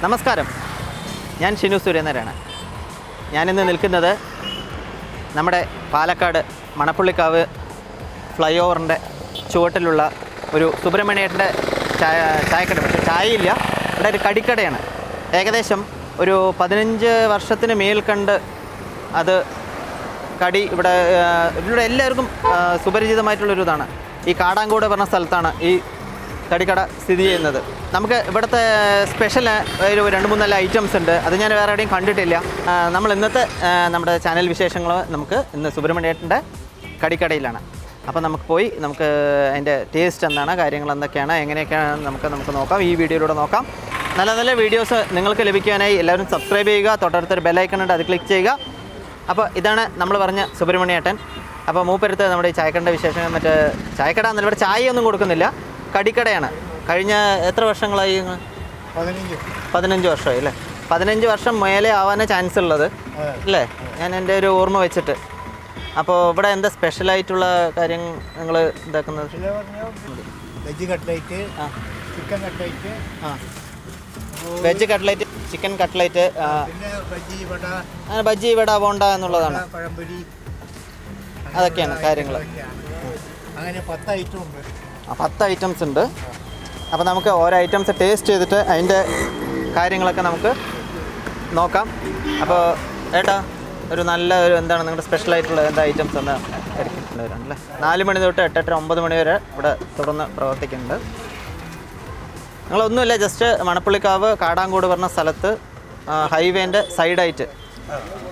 നമസ്കാരം, ഞാൻ ഷിനു Suryanarayanan. ഞാനിന്ന് നിൽക്കുന്നത് നമ്മുടെ പാലക്കാട് മണപ്പുള്ളിക്കാവ് ഫ്ലൈ ഓവറിൻ്റെ ചുവട്ടിലുള്ള ഒരു സുബ്രഹ്മണ്യേട്ടൻ്റെ ചായക്കട. പക്ഷേ ചായയില്ല, ഇവിടെ ഒരു കടിക്കടയാണ്. ഏകദേശം ഒരു 15 വർഷത്തിന് മേൽ കണ്ട് അത് കടി ഇവിടെ എല്ലാവർക്കും സുപരിചിതമായിട്ടുള്ളൊരു ഇതാണ്. ഈ കാടാങ്കോട് പറഞ്ഞ സ്ഥലത്താണ് ഈ കടിക്കട സ്ഥിതി ചെയ്യുന്നത്. നമുക്ക് ഇവിടുത്തെ സ്പെഷ്യൽ ഒരു 2-3 ഐറ്റംസ് ഉണ്ട്. അത് ഞാൻ വേറെ എവിടെയും കണ്ടിട്ടില്ല. നമ്മൾ ഇന്നത്തെ നമ്മുടെ ചാനൽ വിശേഷങ്ങൾ നമുക്ക് ഇന്ന് സുബ്രഹ്മണ്യേട്ടൻ്റെ കടിക്കടയിലാണ്. അപ്പോൾ നമുക്ക് പോയി നമുക്ക് അതിൻ്റെ ടേസ്റ്റ് എന്താണ്, കാര്യങ്ങൾ എന്തൊക്കെയാണ്, എങ്ങനെയൊക്കെയാണ് നമുക്ക് നോക്കാം. ഈ വീഡിയോയിലൂടെ നോക്കാം. നല്ല നല്ല വീഡിയോസ് നിങ്ങൾക്ക് ലഭിക്കാനായി എല്ലാവരും സബ്സ്ക്രൈബ് ചെയ്യുക. തൊട്ടടുത്തൊരു ബെല്ലൈക്കൺ ഉണ്ട്, അത് ക്ലിക്ക് ചെയ്യുക. അപ്പോൾ ഇതാണ് നമ്മൾ പറഞ്ഞ സുബ്രഹ്മണ്യേട്ടൻ. അപ്പോൾ മൂപ്പരുത്ത് നമ്മുടെ ഈ ചായക്കടയുടെ വിശേഷങ്ങൾ, മറ്റേ ചായക്കട എന്നല്ല, ഇവിടെ ചായയൊന്നും കൊടുക്കുന്നില്ല, കടിക്കടയാണ്. കഴിഞ്ഞ എത്ര വർഷങ്ങളായി? 15 വർഷമായി അല്ലേ? 15 വർഷം മേലെ ആവാനേ ചാൻസ് ഉള്ളത് അല്ലേ, ഞാൻ എൻ്റെ ഒരു ഓർമ്മ വെച്ചിട്ട്. അപ്പോൾ ഇവിടെ എന്താ സ്പെഷ്യലായിട്ടുള്ള കാര്യം നിങ്ങൾ ഇതാക്കുന്നത്? Veg cutlet, chicken cutlet, veg cutlet, chicken cutlet, അങ്ങനെ ബജ്ജി വട ബോണ്ട എന്നുള്ളതാണ്, പഴംപൊരി, അതൊക്കെയാണ് കാര്യങ്ങൾ. അങ്ങനെ 10 ഐറ്റം ഉണ്ട്. 10 ഐറ്റംസ് ഉണ്ട്. അപ്പോൾ നമുക്ക് ഓരോ ഐറ്റംസ് ടേസ്റ്റ് ചെയ്തിട്ട് അതിൻ്റെ കാര്യങ്ങളൊക്കെ നമുക്ക് നോക്കാം. അപ്പോൾ ഏട്ടാ, ഒരു നല്ല ഒരു എന്താണ് നിങ്ങളുടെ സ്പെഷ്യലായിട്ടുള്ള എന്താ ഐറ്റംസ് എന്താ എടുക്കുന്നവരാണല്ലേ? 4 മണി തൊട്ട് 8-8, 9 മണി വരെ ഇവിടെ തുടർന്ന് പ്രവർത്തിക്കുന്നുണ്ട്. നിങ്ങളൊന്നുമില്ല, ജസ്റ്റ് മണപ്പുള്ളിക്കാവ് കാടാങ്കോട് പറഞ്ഞ സ്ഥലത്ത് ഹൈവേൻ്റെ സൈഡായിട്ട്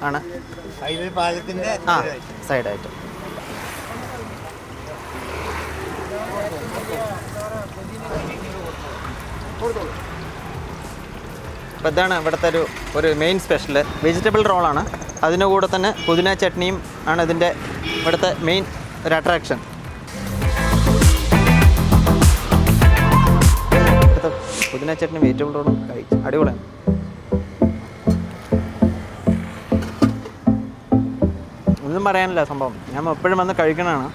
ആണ്. ഹൈവേ പാലത്തിൻ്റെ സൈഡായിട്ട്. അപ്പോൾ ഇതാണ് ഇവിടുത്തെ ഒരു മെയിൻ സ്പെഷ്യൽ വെജിറ്റബിൾ റോളാണ്. അതിൻ്റെ കൂടെ തന്നെ പുതിന ചട്നിയും ആണ് ഇതിൻ്റെ ഇവിടുത്തെ മെയിൻ ഒരു അട്രാക്ഷൻ. പുതിന ചട്നി വെജിറ്റബിൾ റോളും കഴിച്ചു അടിപൊളിയാണ്. ഒന്നും പറയാനില്ല സംഭവം, ഞാൻ എപ്പോഴും വന്ന് കഴിക്കണതാണ്.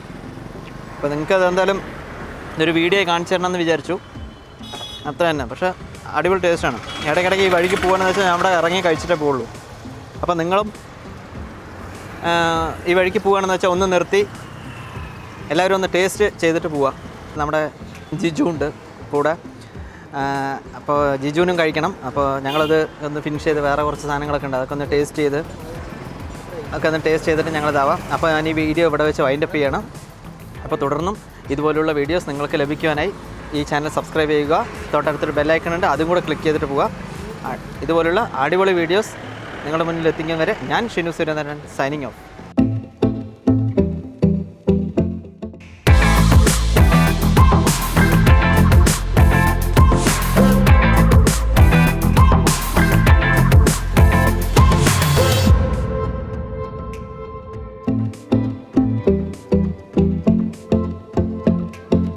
അപ്പോൾ നിങ്ങൾക്കത് എന്തായാലും ഇതൊരു വീഡിയോ കാണിച്ചു തരണമെന്ന് വിചാരിച്ചു, അത്ര തന്നെ. പക്ഷേ അടിപൊളി ടേസ്റ്റാണ്. ഇടയ്ക്കിടയ്ക്ക് ഈ വഴിക്ക് പോകുകയെന്ന് വെച്ചാൽ ഞാൻ അവിടെ ഇറങ്ങി കഴിച്ചിട്ടേ പോവുള്ളൂ. അപ്പോൾ നിങ്ങളും ഈ വഴിക്ക് പോകുകയാണെന്ന് വെച്ചാൽ ഒന്ന് നിർത്തി എല്ലാവരും ഒന്ന് ടേസ്റ്റ് ചെയ്തിട്ട് പോവുക. നമ്മുടെ ജിജു ഉണ്ട് കൂടെ, അപ്പോൾ ജിജുവിനും കഴിക്കണം. അപ്പോൾ ഞങ്ങളത് ഒന്ന് ഫിനിഷ് ചെയ്ത് വേറെ കുറച്ച് സാധനങ്ങളൊക്കെ ഉണ്ട്, അതൊക്കെ ഒന്ന് ടേസ്റ്റ് ചെയ്തിട്ട് ഞങ്ങളിതാവാം. അപ്പോൾ ഞാൻ ഈ വീഡിയോ ഇവിടെ വെച്ച് വൈൻഡപ്പ് ചെയ്യണം. അപ്പോൾ തുടർന്നും ഇതുപോലുള്ള വീഡിയോസ് നിങ്ങൾക്ക് ലഭിക്കുവാനായി ഈ ചാനൽ സബ്സ്ക്രൈബ് ചെയ്യുക. തൊട്ടടുത്തൊരു ബെല്ലൈക്കൺ ഉണ്ട്, അതും കൂടെ ക്ലിക്ക് ചെയ്തിട്ട് പോവുക. ഇതുപോലുള്ള അടിപൊളി വീഡിയോസ് നിങ്ങളുടെ മുന്നിൽ എത്തിക്കും വരെ ഞാൻ ഷിനു Suryanarayanan സൈനിങ് ഓഫ്.